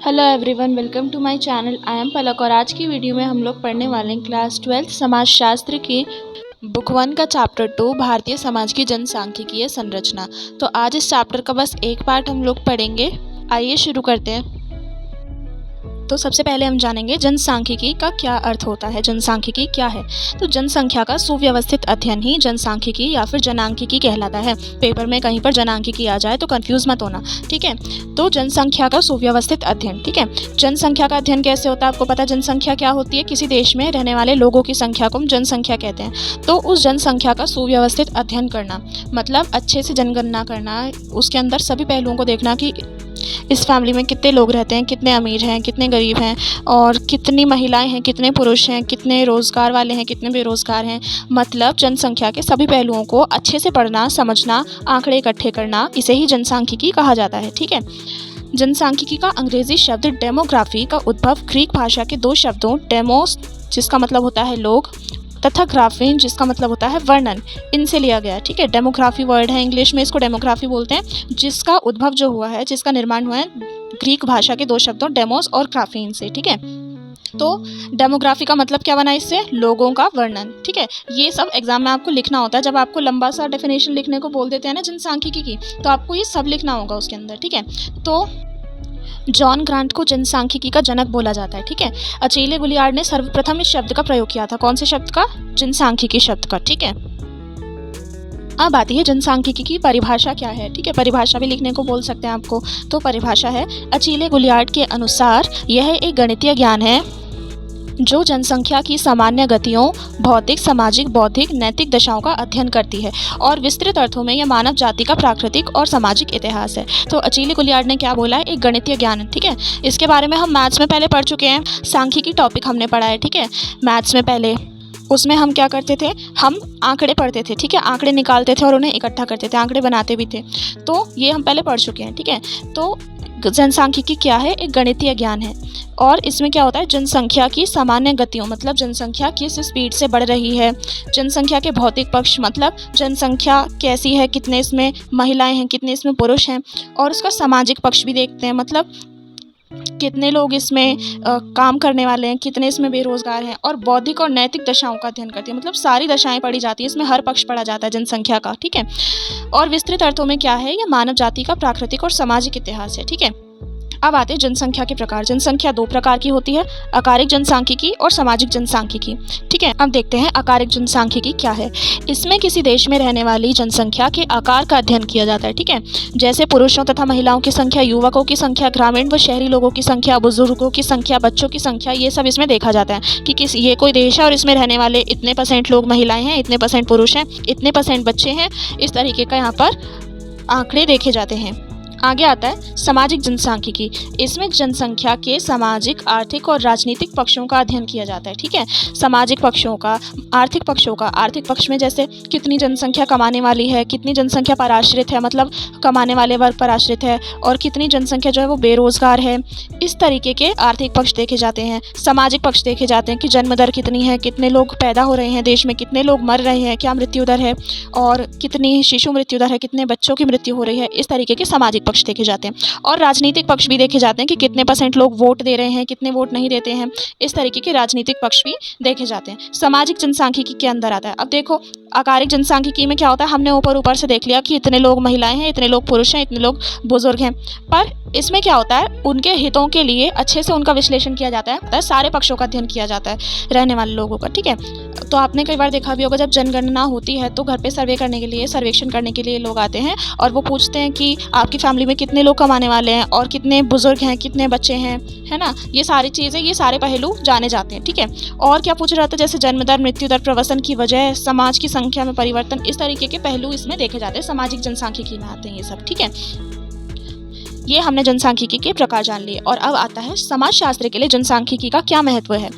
Hello everyone, welcome to my channel. I am Palak और आज की वीडियो में हम लोग पढ़ने वाले हैं क्लास 12 समाजशास्त्र की बुक 1 का चैप्टर 2 भारतीय समाज की जनसांख्यिकीय संरचना। तो आज इस चैप्टर का बस एक पार्ट हम लोग पढ़ेंगे। आइए शुरू करते हैं। तो सबसे पहले हम जानेंगे जनसांख्यिकी का क्या अर्थ होता है। जनसांख्यिकी क्या है? तो जनसंख्या का सुव्यवस्थित अध्ययन ही जनसांख्यिकी या फिर जनांकिकी कहलाता है। पेपर में कहीं पर जनांकिकी आ जाए तो कंफ्यूज मत होना, ठीक है। तो जनसंख्या का सुव्यवस्थित अध्ययन, ठीक है। जनसंख्या का अध्ययन कैसे होता है? आपको पता है जनसंख्या क्या होती है? किसी देश में रहने वाले लोगों की संख्या को हम जनसंख्या कहते हैं। तो उस जनसंख्या का सुव्यवस्थित अध्ययन करना मतलब अच्छे से जनगणना करना, उसके अंदर सभी पहलुओं को देखना कि इस फैमिली में कितने लोग रहते हैं, कितने अमीर हैं, कितने गरीब हैं, और कितनी महिलाएं हैं, कितने पुरुष हैं, कितने रोज़गार वाले हैं, कितने बेरोज़गार हैं। मतलब जनसंख्या के सभी पहलुओं को अच्छे से पढ़ना, समझना, आंकड़े इकट्ठे करना, इसे ही जनसांख्यिकी कहा जाता है, ठीक है। जनसांख्यिकी का अंग्रेजी शब्द डेमोग्राफी का उद्भव ग्रीक भाषा के दो शब्दों डेमोस जिसका मतलब होता है लोग तथा ग्राफीन जिसका मतलब होता है वर्णन, इनसे लिया गया है, ठीक है। डेमोग्राफी वर्ड है, इंग्लिश में इसको डेमोग्राफी बोलते हैं, जिसका उद्भव जो हुआ है, जिसका निर्माण हुआ है ग्रीक भाषा के दो शब्दों डेमोस और ग्राफीन से, ठीक है। तो डेमोग्राफी का मतलब क्या बना इससे? लोगों का वर्णन, ठीक है। ये सब एग्जाम में आपको लिखना होता है। जब आपको लंबा सा डेफिनेशन लिखने को बोल देते हैं ना जनसांख्यिकी की, तो आपको ये सब लिखना होगा उसके अंदर, ठीक है। तो जॉन ग्रांट को जनसांख्यिकी का जनक बोला जाता है, ठीक है। अचेले गुलियार्ड ने सर्वप्रथम इस शब्द का प्रयोग किया था। कौन से शब्द का? जनसांख्यिकी शब्द का, ठीक है। अब आती है जनसांख्यिकी की परिभाषा क्या है, ठीक है। परिभाषा भी लिखने को बोल सकते हैं आपको। तो परिभाषा है, अचेले गुलियार्ड के अनुसार यह एक गणितीय ज्ञान है जो जनसंख्या की सामान्य गतियों, भौतिक, सामाजिक, बौद्धिक, नैतिक दशाओं का अध्ययन करती है और विस्तृत अर्थों में यह मानव जाति का प्राकृतिक और सामाजिक इतिहास है। तो अचेले गुलियार्ड ने क्या बोला है? एक गणितीय ज्ञान, ठीक है। इसके बारे में हम मैथ्स में पहले पढ़ चुके हैं। सांख्यिकी टॉपिक हमने पढ़ा है, ठीक है, मैथ्स में पहले। उसमें हम क्या करते थे? हम आंकड़े पढ़ते थे, ठीक है। आंकड़े निकालते थे और उन्हें इकट्ठा करते थे, आंकड़े बनाते भी थे। तो ये हम पहले पढ़ चुके हैं, ठीक है। तो जनसांख्यिकी क्या है? एक गणितीय ज्ञान है और इसमें क्या होता है? जनसंख्या की सामान्य गतियों मतलब जनसंख्या किस स्पीड से बढ़ रही है। जनसंख्या के भौतिक पक्ष मतलब जनसंख्या कैसी है, कितने इसमें महिलाएं हैं, कितने इसमें पुरुष हैं। और उसका सामाजिक पक्ष भी देखते हैं, मतलब कितने लोग इसमें काम करने वाले हैं, कितने इसमें बेरोजगार हैं। और बौद्धिक और नैतिक दशाओं का अध्ययन करती है, मतलब सारी दशाएं पढ़ी जाती है, इसमें हर पक्ष पढ़ा जाता है जनसंख्या का, ठीक है। और विस्तृत अर्थों में क्या है? यह मानव जाति का प्राकृतिक और सामाजिक इतिहास है, ठीक है। अब आते हैं जनसंख्या के प्रकार। जनसंख्या दो प्रकार की होती है, आकारिक जनसांख्यिकी और सामाजिक जनसांख्यिकी, ठीक है। अब देखते हैं आकारिक जनसांख्यिकी क्या है। इसमें किसी देश में रहने वाली जनसंख्या के आकार का अध्ययन किया जाता है, ठीक है। जैसे पुरुषों तथा महिलाओं की संख्या, युवकों की संख्या, ग्रामीण व शहरी लोगों की संख्या, बुजुर्गों की संख्या, बच्चों की संख्या, ये सब इसमें देखा जाता है कि ये कोई देश है और इसमें रहने वाले इतने % लोग महिलाएं हैं, इतने % पुरुष हैं, इतने % बच्चे हैं। इस तरीके का यहाँ पर आंकड़े देखे जाते हैं। आगे आता है सामाजिक जनसांख्यिकी। इसमें जनसंख्या के सामाजिक, आर्थिक और राजनीतिक पक्षों का अध्ययन किया जाता है, ठीक है। सामाजिक पक्षों का, आर्थिक पक्षों का। आर्थिक पक्ष में जैसे कितनी जनसंख्या कमाने वाली है, कितनी जनसंख्या पर आश्रित है, मतलब कमाने वाले वर्ग पर आश्रित है, और कितनी जनसंख्या जो है वो बेरोजगार है। इस तरीके के आर्थिक पक्ष देखे जाते हैं। सामाजिक पक्ष देखे जाते हैं कि जन्म दर कितनी है, कितने लोग पैदा हो रहे हैं देश में, कितने लोग मर रहे हैं, क्या मृत्यु दर है, और कितनी शिशु मृत्यु दर है, कितने बच्चों की मृत्यु हो रही है। इस तरीके के सामाजिक पक्ष देखे जाते हैं। और राजनीतिक पक्ष भी देखे जाते हैं कि कितने % लोग वोट दे रहे हैं, कितने वोट नहीं देते हैं। इस तरीके के राजनीतिक पक्ष भी देखे जाते हैं। सामाजिक जनसांख्यिकी के अंदर आता है। अब देखो आकारिक जनसांख्यिकी में क्या होता है? हमने ऊपर से देख लिया कि इतने लोग महिलाएं हैं, इतने लोग पुरुष हैं, इतने लोग बुजुर्ग हैं। पर इसमें क्या होता है? उनके हितों के लिए अच्छे से उनका विश्लेषण किया जाता है, सारे पक्षों का अध्ययन किया जाता है रहने वाले लोगों का, ठीक है। तो आपने कई बार देखा भी होगा, जब जनगणना होती है तो घर पे सर्वे करने के लिए, सर्वेक्षण करने के लिए लोग आते हैं और वो पूछते हैं कि आपकी फैमिली में कितने लोग कमाने वाले हैं और कितने बुजुर्ग हैं, कितने बच्चे हैं, है ना। ये सारी चीज़ें, ये सारे पहलू जाने जाते हैं, ठीक है। और क्या पूछा जाता है? जैसे जन्म दर, मृत्यु दर, प्रवसन की वजह, समाज की संख्या में परिवर्तन, इस तरीके के पहलू इसमें देखे जाते हैं। सामाजिक जनसांख्यिकी में आते हैं ये सब, ठीक है। ये हमने जनसांख्यिकी के प्रकार जान लिए। और अब आता है समाजशास्त्र के लिए जनसांख्यिकी का क्या महत्व है।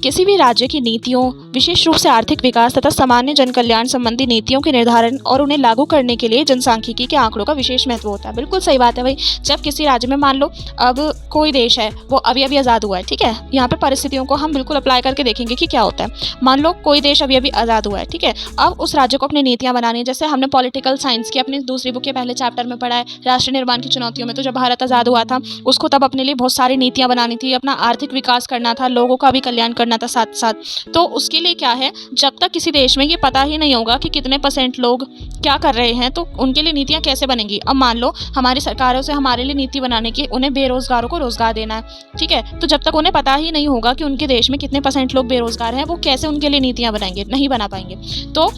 किसी भी राज्य की नीतियों, विशेष रूप से आर्थिक विकास तथा सामान्य जन कल्याण संबंधी नीतियों के निर्धारण और उन्हें लागू करने के लिए जनसांख्यिकी के आंकड़ों का विशेष महत्व होता है। बिल्कुल सही बात है भाई। जब किसी राज्य में, मान लो अब कोई देश है, वो अभी अभी आज़ाद हुआ है, ठीक है। यहाँ पर परिस्थितियों को हम बिल्कुल अप्लाई करके देखेंगे कि क्या होता है। मान लो कोई देश अभी अभी आज़ाद हुआ है, ठीक है। अब उस राज्य को अपनी नीतियाँ बनानी है। जैसे हमने पॉलिटिकल साइंस की अपनी दूसरी बुक के पहले चैप्टर में पढ़ा है, राष्ट्र निर्माण की चुनौतियों में। तो जब भारत आज़ाद हुआ था उसको तब अपने लिए बहुत सारी नीतियाँ बनानी थी, अपना आर्थिक विकास करना था, लोगों का भी कल्याण करना था साथ साथ। तो उसके लिए क्या है, जब तक किसी देश में ये पता ही नहीं होगा कि कितने % लोग क्या कर रहे हैं तो उनके लिए नीतियाँ कैसे बनेंगी। अब मान लो हमारी सरकारों से हमारे लिए नीति बनाने की, उन्हें बेरोजगारों को रोजगार देना है, ठीक है, तो जब तक उन्हें पता ही नहीं होगा कि उनके देश में कितने % लोग बेरोजगार हैं, वो कैसे उनके लिए नीतियाँ बनाएंगे, नहीं बना पाएंगे। तो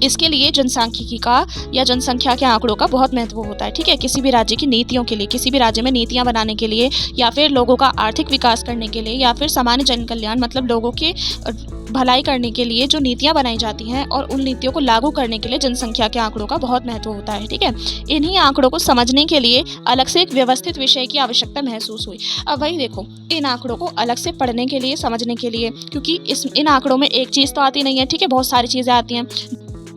इसके लिए जनसांख्यिकी का या जनसंख्या के आंकड़ों का बहुत महत्व होता है, ठीक है। किसी भी राज्य की नीतियों के लिए, किसी भी राज्य में नीतियां बनाने के लिए, या फिर लोगों का आर्थिक विकास करने के लिए, या फिर सामान्य जन कल्याण मतलब लोगों के भलाई करने के लिए जो नीतियां बनाई जाती हैं और उन नीतियों को लागू करने के लिए जनसंख्या के आंकड़ों का बहुत महत्व होता है, ठीक है। इन्हीं आंकड़ों को समझने के लिए अलग से एक व्यवस्थित विषय की आवश्यकता महसूस हुई। अब वही देखो, इन आंकड़ों को अलग से पढ़ने के लिए, समझने के लिए, क्योंकि इन आंकड़ों में एक चीज़ तो आती नहीं है, ठीक है, बहुत सारी चीज़ें आती हैं,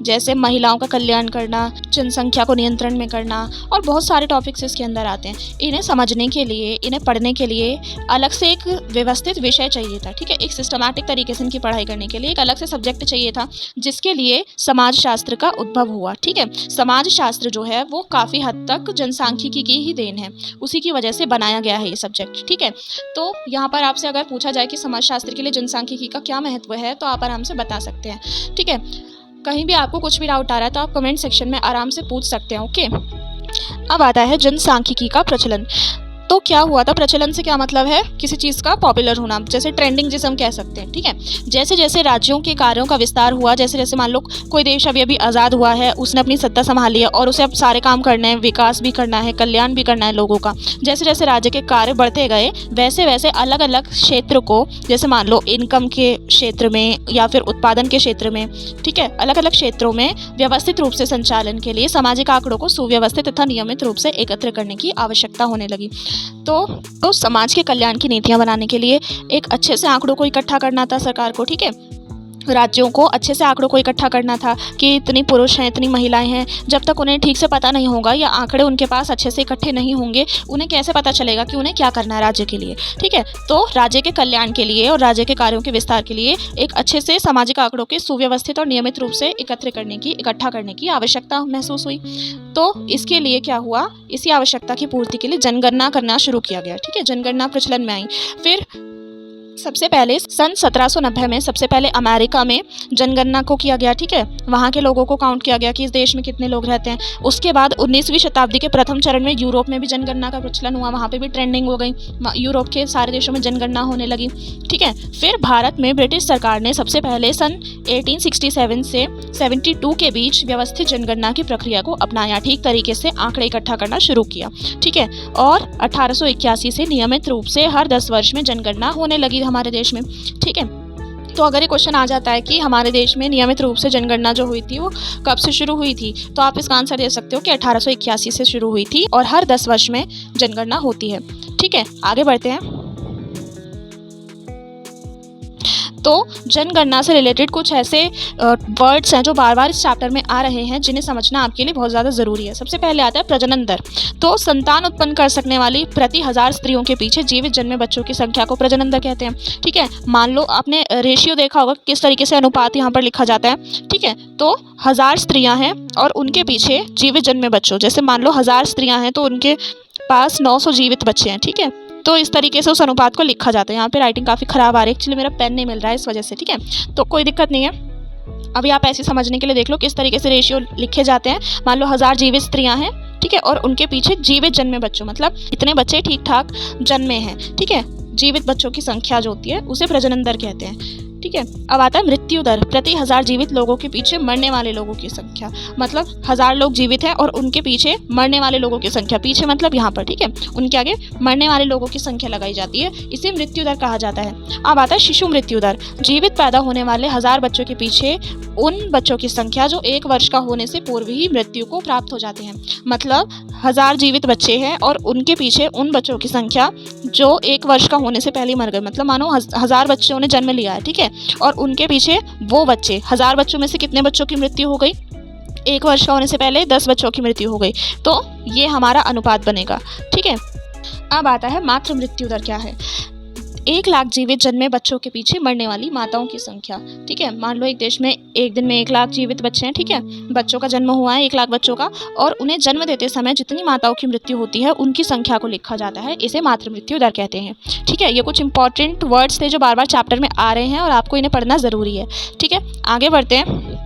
जैसे महिलाओं का कल्याण करना, जनसंख्या को नियंत्रण में करना, और बहुत सारे टॉपिक्स इसके अंदर आते हैं। इन्हें समझने के लिए, इन्हें पढ़ने के लिए अलग से एक व्यवस्थित विषय चाहिए था, ठीक है। एक सिस्टमैटिक तरीके से इनकी पढ़ाई करने के लिए एक अलग से सब्जेक्ट चाहिए था, जिसके लिए समाजशास्त्र का उद्भव हुआ, ठीक है। समाजशास्त्र जो है वो काफ़ी हद तक जनसांख्यिकी की ही देन है, उसी की वजह से बनाया गया है ये सब्जेक्ट, ठीक है। तो यहाँ पर आपसे अगर पूछा जाए कि समाजशास्त्र के लिए जनसांख्यिकी का क्या महत्व है, तो आप आराम से बता सकते हैं, ठीक है। कहीं भी आपको कुछ भी डाउट आ रहा है तो आप कमेंट सेक्शन में आराम से पूछ सकते हैं, ओके। अब आता है जनसांख्यिकी का प्रचलन। तो क्या हुआ था, प्रचलन से क्या मतलब है, किसी चीज़ का पॉपुलर होना, जैसे ट्रेंडिंग जिसे हम कह सकते हैं, ठीक है। जैसे जैसे राज्यों के कार्यों का विस्तार हुआ, जैसे जैसे मान लो कोई देश अभी अभी आज़ाद हुआ है, उसने अपनी सत्ता संभाली है और उसे अब सारे काम करने हैं, विकास भी करना है, कल्याण भी करना है लोगों का। जैसे जैसे राज्य के कार्य बढ़ते गए, वैसे वैसे अलग अलग क्षेत्र को, जैसे मान लो इनकम के क्षेत्र में या फिर उत्पादन के क्षेत्र में, ठीक है, अलग अलग क्षेत्रों में व्यवस्थित रूप से संचालन के लिए सामाजिक आंकड़ों को सुव्यवस्थित तथा नियमित रूप से एकत्र करने की आवश्यकता होने लगी। तो समाज के कल्याण की नीतियां बनाने के लिए एक अच्छे से आंकड़ों को इकट्ठा करना था सरकार को, ठीक है। राज्यों को अच्छे से आंकड़ों को इकट्ठा करना था कि इतनी पुरुष हैं, इतनी महिलाएं हैं। जब तक उन्हें ठीक से पता नहीं होगा या आंकड़े उनके पास अच्छे से इकट्ठे नहीं होंगे, उन्हें कैसे पता चलेगा कि उन्हें क्या करना है राज्य के लिए, ठीक है। तो राज्य के कल्याण के लिए और राज्य के कार्यों के विस्तार के लिए एक अच्छे से सामाजिक आंकड़ों के सुव्यवस्थित और नियमित रूप से इकट्ठा करने की आवश्यकता महसूस हुई। तो इसके लिए क्या हुआ, इसी आवश्यकता की पूर्ति के लिए जनगणना करना शुरू किया गया, ठीक है। जनगणना प्रचलन में आई। फिर सबसे पहले सन 1790 में सबसे पहले अमेरिका में जनगणना को किया गया, ठीक है। वहाँ के लोगों को काउंट किया गया कि इस देश में कितने लोग रहते हैं। उसके बाद 19वीं शताब्दी के प्रथम चरण में यूरोप में भी जनगणना का प्रचलन हुआ, वहाँ पे भी ट्रेंडिंग हो गई, यूरोप के सारे देशों में जनगणना होने लगी, ठीक है। फिर भारत में ब्रिटिश सरकार ने सबसे पहले सन 1867 से 72 के बीच व्यवस्थित जनगणना की प्रक्रिया को अपनाया, ठीक तरीके से आंकड़े इकट्ठा करना शुरू किया, ठीक है। और 1881 से नियमित रूप से हर 10 वर्ष में जनगणना होने लगी हमारे देश में, ठीक है। तो अगर ये क्वेश्चन आ जाता है कि हमारे देश में नियमित रूप से जनगणना जो हुई थी वो कब से शुरू हुई थी, तो आप इसका आंसर दे सकते हो कि 1881 से शुरू हुई थी और हर 10 वर्ष में जनगणना होती है, ठीक है। आगे बढ़ते हैं। तो जनगणना से रिलेटेड कुछ ऐसे वर्ड्स हैं जो बार बार इस चैप्टर में आ रहे हैं, जिन्हें समझना आपके लिए बहुत ज़्यादा ज़रूरी है। सबसे पहले आता है प्रजनन दर। तो संतान उत्पन्न कर सकने वाली प्रति 1000 स्त्रियों के पीछे जीवित जन्मे बच्चों की संख्या को प्रजनन दर कहते हैं, ठीक है। मान लो आपने रेशियो देखा होगा किस तरीके से अनुपात यहाँ पर लिखा जाता है, ठीक है। तो 1000 स्त्रियाँ हैं और उनके पीछे जीवित जन्मे बच्चों, जैसे मान लो 1000 स्त्रियाँ हैं तो उनके पास 900 जीवित बच्चे हैं, ठीक है। तो इस तरीके से उस अनुपात को लिखा जाता है। यहाँ पे राइटिंग काफ़ी ख़राब आ रही है, एक्चुअली मेरा पेन नहीं मिल रहा है इस वजह से, ठीक है। तो कोई दिक्कत नहीं है, अभी आप ऐसे समझने के लिए देख लो किस तरीके से रेशियो लिखे जाते हैं। मान लो 1000 जीवित स्त्रियाँ हैं, ठीक है, और उनके पीछे जीवित जन्मे बच्चों, मतलब इतने बच्चे ठीक ठाक जन्मे हैं, ठीक है। जीवित बच्चों की संख्या जो होती है उसे प्रजनन दर कहते हैं, ठीक है। अब आता है मृत्यु दर। प्रति 1000 जीवित लोगों के पीछे मरने वाले लोगों की संख्या, मतलब 1000 लोग जीवित हैं और उनके पीछे मरने वाले लोगों की संख्या, पीछे मतलब यहाँ पर, ठीक है, उनके आगे मरने वाले लोगों की संख्या लगाई जाती है, इसे मृत्यु दर कहा जाता है। अब आता है शिशु मृत्यु दर। जीवित पैदा होने वाले 1000 बच्चों के पीछे उन बच्चों की संख्या जो 1 वर्ष का होने से पूर्व ही मृत्यु को प्राप्त हो जाते हैं, मतलब 1000 जीवित बच्चे हैं और उनके पीछे उन बच्चों की संख्या जो 1 वर्ष का होने से पहले मर गए, मतलब मानो 1000 बच्चों ने जन्म लिया है, ठीक है, और उनके पीछे वो बच्चे, 1000 बच्चों में से कितने बच्चों की मृत्यु हो गई, 1 वर्ष का होने से पहले 10 बच्चों की मृत्यु हो गई। तो ये हमारा अनुपात बनेगा, ठीक है। अब आता है मातृ मृत्यु दर क्या है। 1 लाख जीवित जन्मे बच्चों के पीछे मरने वाली माताओं की संख्या। ठीक है, मान लो एक देश में एक दिन में 1 लाख जीवित बच्चे हैं। ठीक है, बच्चों का जन्म हुआ है 1 लाख बच्चों का, और उन्हें जन्म देते समय जितनी माताओं की मृत्यु होती है उनकी संख्या को लिखा जाता है। इसे मातृ मृत्यु दर कहते हैं। ठीक है, ये कुछ इंपॉर्टेंट वर्ड्स थे जो बार बार चैप्टर में आ रहे हैं और आपको इन्हें पढ़ना ज़रूरी है। ठीक है, आगे बढ़ते हैं।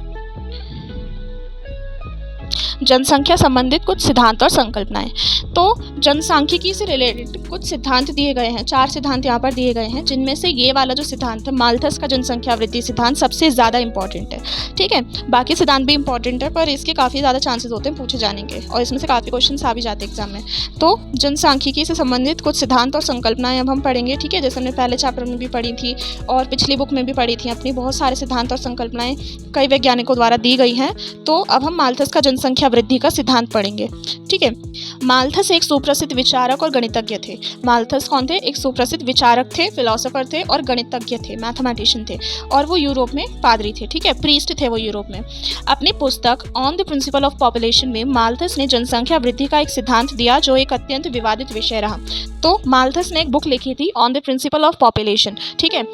जनसंख्या संबंधित कुछ सिद्धांत और संकल्पनाएं। तो जनसांख्यिकी से रिलेटेड कुछ सिद्धांत दिए गए हैं, 4 सिद्धांत यहाँ पर दिए गए हैं, जिनमें से ये वाला जो सिद्धांत है माल्थस का जनसंख्या वृद्धि सिद्धांत सबसे ज़्यादा इंपॉर्टेंट है। ठीक है, बाकी सिद्धांत भी इंपॉर्टेंट है पर इसके काफ़ी ज़्यादा चांसेस होते हैं पूछे जाने के, और इसमें से काफ़ी क्वेश्चन आ भी जाते हैं एग्जाम में। तो जनसांख्यिकी से संबंधित कुछ सिद्धांत और संकल्पनाएं अब हम पढ़ेंगे। ठीक है, जैसे हमने पहले चैप्टर में भी पढ़ी थी और पिछली बुक में भी पढ़ी थी अपनी, बहुत सारे सिद्धांत और संकल्पनाएं कई वैज्ञानिकों द्वारा दी गई हैं। तो अब हम माल्थस का जनसंख्या वृद्धि का सिद्धांत पढ़ेंगे। ठीक है, माल्थस एक सुप्रसिद्ध विचारक और गणितज्ञ थे। माल्थस कौन थे? एक सुप्रसिद्ध विचारक थे, फिलोसोफर थे और गणितज्ञ थे, मैथमेटिशियन थे, और वो यूरोप में पादरी थे। ठीक है, प्रीस्ट थे वो यूरोप में। अपनी पुस्तक on the principle of population में माल्थस ने जनसंख्या वृद्धि का एक सिद्धांत दिया जो एक अत्यंत विवादित विषय रहा। तो माल्थस ने एक बुक लिखी थी on the principle of population. ठीक है,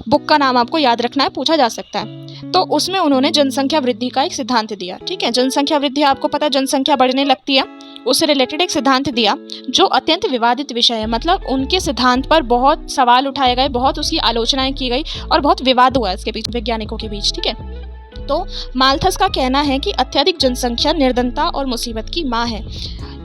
बुक का नाम आपको याद रखना है, पूछा जा सकता है। तो उसमें उन्होंने जनसंख्या वृद्धि का एक सिद्धांत दिया। ठीक है, जनसंख्या वृद्धि आपको पता है जनसंख्या बढ़ने लगती है, उससे रिलेटेड एक सिद्धांत दिया जो अत्यंत विवादित विषय है। मतलब उनके सिद्धांत पर बहुत सवाल उठाए गए, बहुत उसकी आलोचनाएं की गई और बहुत विवाद हुआ इसके बीच वैज्ञानिकों के बीच। ठीक है, तो माल्थस का कहना है कि अत्यधिक जनसंख्या निर्धनता और मुसीबत की माँ है,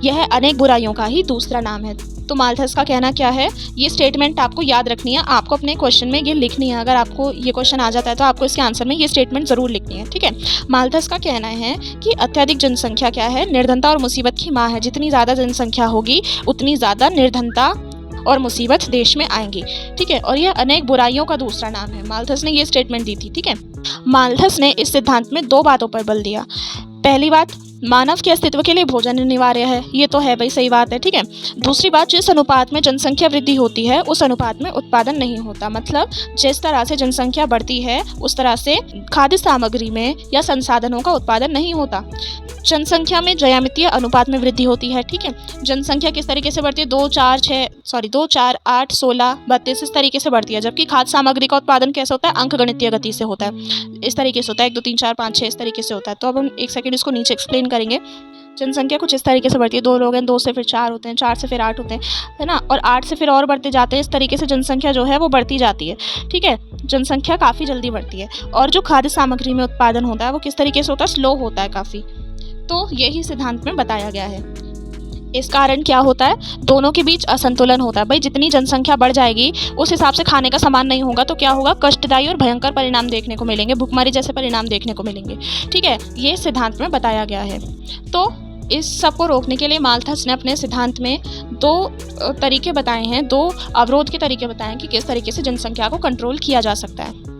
यह अनेक बुराइयों का ही दूसरा नाम है। तो माल्थस का कहना क्या है, ये स्टेटमेंट आपको याद रखनी है, आपको अपने क्वेश्चन में ये लिखनी है। अगर आपको ये क्वेश्चन आ जाता है तो आपको इसके आंसर में ये स्टेटमेंट ज़रूर लिखनी है। ठीक है, माल्थस का कहना है कि अत्यधिक जनसंख्या क्या है, निर्धनता और मुसीबत की माँ है। जितनी ज़्यादा जनसंख्या होगी उतनी ज़्यादा निर्धनता और मुसीबत देश में आएंगी। ठीक है, और यह अनेक बुराइयों का दूसरा नाम है। माल्थस ने ये स्टेटमेंट दी थी। ठीक है, माल्थस ने इस सिद्धांत में 2 बातों पर बल दिया। पहली बात, मानव के अस्तित्व के लिए भोजन अनिवार्य है, ये तो है भाई, सही बात है। ठीक है, दूसरी बात, जिस अनुपात में जनसंख्या वृद्धि होती है उस अनुपात में उत्पादन नहीं होता। मतलब जिस तरह से जनसंख्या बढ़ती है उस तरह से खाद्य सामग्री में या संसाधनों का उत्पादन नहीं होता। जनसंख्या में ज्यामितीय अनुपात में वृद्धि होती है। ठीक है, जनसंख्या किस तरीके से बढ़ती है, 2, 4, 8, 16, 32 इस तरीके से बढ़ती है। जबकि खाद्य सामग्री का उत्पादन कैसे होता है, अंकगणितीय गति से होता है, इस तरीके से होता है, 1, 2, 3, 4, 5, 6 इस तरीके से होता है। तो अब हम एक सेकंड इसको नीचे एक्सप्लेन करेंगे। जनसंख्या कुछ इस तरीके से बढ़ती है, 2 लोग हैं, 2 से फिर 4 होते हैं, 4 से फिर 8 होते हैं, है ना, और 8 से फिर और बढ़ते जाते हैं। इस तरीके से जनसंख्या जो है वो बढ़ती जाती है। ठीक है, जनसंख्या काफ़ी जल्दी बढ़ती है, और जो खाद्य सामग्री में उत्पादन होता है वो किस तरीके से होता है, स्लो होता है काफ़ी। तो यही सिद्धांत में बताया गया है। इस कारण क्या होता है, दोनों के बीच असंतुलन होता है। भाई जितनी जनसंख्या बढ़ जाएगी उस हिसाब से खाने का सामान नहीं होगा तो क्या होगा, कष्टदायी और भयंकर परिणाम देखने को मिलेंगे, भुखमरी जैसे परिणाम देखने को मिलेंगे। ठीक है, ये सिद्धांत में बताया गया है। तो इस सब को रोकने के लिए माल्थस ने अपने सिद्धांत में 2 तरीके बताए हैं, 2 अवरोध के तरीके बताए हैं कि किस तरीके से जनसंख्या को कंट्रोल किया जा सकता है।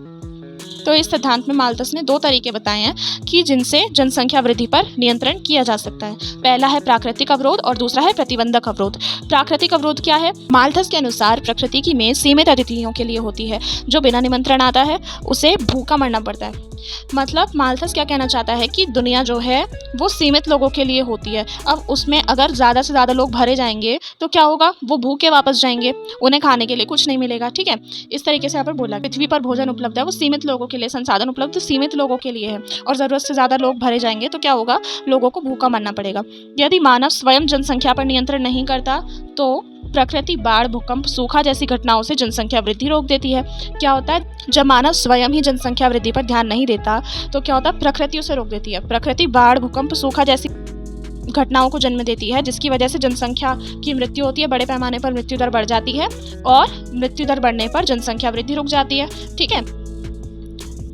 तो इस सिद्धांत में माल्थस ने 2 तरीके बताए हैं कि जिनसे जनसंख्या वृद्धि पर नियंत्रण किया जा सकता है। पहला है प्राकृतिक अवरोध और दूसरा है प्रतिबंधक अवरोध। प्राकृतिक अवरोध क्या है, माल्थस के अनुसार प्रकृति की मेज सीमित अतिथियों के लिए होती है। जो बिना निमंत्रण आता है उसे भूखा मरना पड़ता है। मतलब माल्थस क्या कहना चाहता है कि दुनिया जो है वो सीमित लोगों के लिए होती है। अब उसमें अगर ज़्यादा से ज़्यादा लोग भरे जाएंगे तो क्या होगा, वो भूखे वापस जाएंगे, उन्हें खाने के लिए कुछ नहीं मिलेगा। ठीक है, इस तरीके से यहाँ पर बोला पृथ्वी पर भोजन उपलब्ध है वो सीमित लोगों के लिए, संसाधन उपलब्ध सीमित लोगों के लिए है, और ज़रूरत से ज़्यादा लोग भरे जाएंगे तो क्या होगा, लोगों को भूखा मरना पड़ेगा। यदि मानव स्वयं जनसंख्या पर नियंत्रण नहीं करता तो प्रकृति बाढ़, भूकंप, सूखा जैसी घटनाओं से जनसंख्या वृद्धि रोक देती है। क्या होता है, जब मानव स्वयं ही जनसंख्या वृद्धि पर ध्यान नहीं देता तो क्या होता है, प्रकृति उसे रोक देती है। प्रकृति बाढ़, भूकंप, सूखा जैसी घटनाओं को जन्म देती है जिसकी वजह से जनसंख्या की मृत्यु होती है, बड़े पैमाने पर मृत्यु दर बढ़ जाती है, और मृत्यु दर बढ़ने पर जनसंख्या वृद्धि रुक जाती है। ठीक है,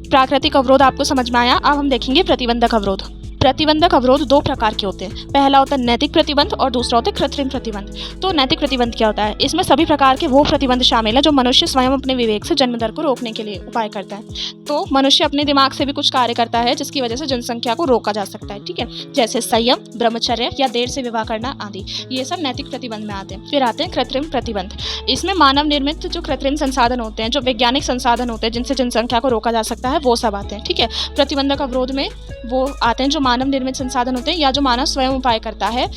प्राकृतिक अवरोध आपको समझ में आया। अब हम देखेंगे प्रतिबंधक अवरोध। प्रतिबंधक अवरोध 2 प्रकार के होते हैं। पहला होता है नैतिक प्रतिबंध और दूसरा होता है कृत्रिम प्रतिबंध। तो नैतिक प्रतिबंध क्या होता है, इसमें सभी प्रकार के वो प्रतिबंध शामिल है जो मनुष्य स्वयं अपने विवेक से जन्म दर को रोकने के लिए उपाय करता है। तो मनुष्य अपने दिमाग से भी कुछ कार्य करता है जिसकी वजह से जनसंख्या को रोका जा सकता है। ठीक है, जैसे संयम, ब्रह्मचर्य या देर से विवाह करना आदि, ये सब नैतिक प्रतिबंध में आते हैं। फिर आते हैं कृत्रिम प्रतिबंध। इसमें मानव निर्मित जो कृत्रिम संसाधन होते हैं, जो वैज्ञानिक संसाधन होते हैं जिनसे जनसंख्या को रोका जा सकता है, वो सब आते हैं। ठीक है, प्रतिबंधक अवरोध में वो आते हैं जो मानव निर्मित संसाधन होते हैं या जो मानव स्वयं उपाय करता है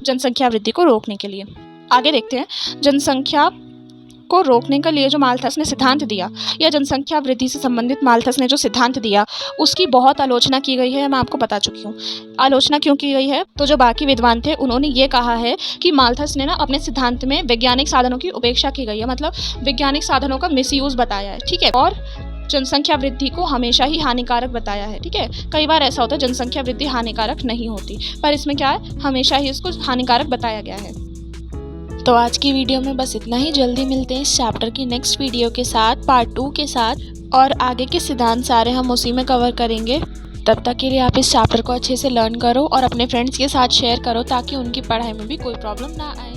जनसंख्या वृद्धि को रोकने के लिए। आगे देखते हैं, जनसंख्या को रोकने के लिए जो माल्थस ने सिद्धांत दिया या जनसंख्या वृद्धि से संबंधित माल्थस ने जो सिद्धांत दिया उसकी बहुत आलोचना की गई है। मैं आपको बता चुकी हूँ। आलोचना क्यों की गई है? तो जो बाकी विद्वान थे उन्होंने ये कहा है कि माल्थस ने ना अपने सिद्धांत में वैज्ञानिक साधनों की उपेक्षा की गई है, मतलब वैज्ञानिक साधनों का मिसयूज बताया है, ठीक है, और जनसंख्या वृद्धि को हमेशा ही हानिकारक बताया है, ठीक है। कई बार ऐसा होता है जनसंख्या वृद्धि हानिकारक नहीं होती, पर इसमें क्या है, हमेशा ही इसको हानिकारक बताया गया है। तो आज की वीडियो में बस इतना ही। जल्दी मिलते हैं इस चैप्टर की नेक्स्ट वीडियो के साथ, पार्ट 2 के साथ, और आगे के सिद्धांत सारे हम उसी में कवर करेंगे। तब तक के लिए आप इस चैप्टर को अच्छे से लर्न करो और अपने फ्रेंड्स के साथ शेयर करो ताकि उनकी पढ़ाई में भी कोई प्रॉब्लम ना आए।